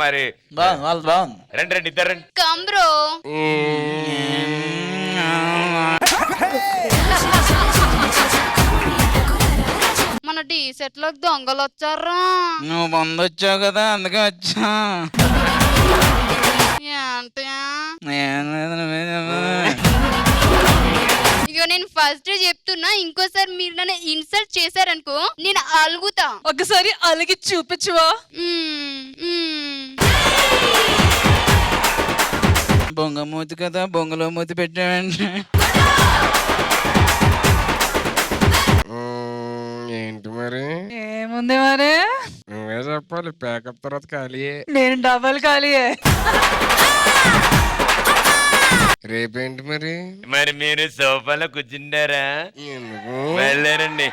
మరి బాగుంది. రండి రండి ఇద్దరు రండి. కమ్రో మన టీ సెట్ లోకి దొంగలు వచ్చారా? నువ్వు పొందొచ్చావు కదా అందుకే వచ్చా. ఏంటి? ఏం లేదు, నువ్వే చెప్పు. ఇగో నేను ఫస్ట్ చెప్తున్నా, ఇంకోసారి మీరు నన్ను ఇన్సల్ట్ చేశారనుకో నేను అలుగుతా. ఒకసారి అలిగి చూపించువా? బొంగ మూతి కదా, బొంగలో మూతి పెట్టావండి. ఏంటి మరి? ఏముంది మరి? నువ్వే చెప్పాలి. ప్యాకప్ తర్వాత ఖాళీ. నేను డబల్ ఖాళీయే. రేపేంటి మరి? మరి మీరు సోఫాలో కూర్చుంటారా? ఎందుకు? వెళ్ళారండి.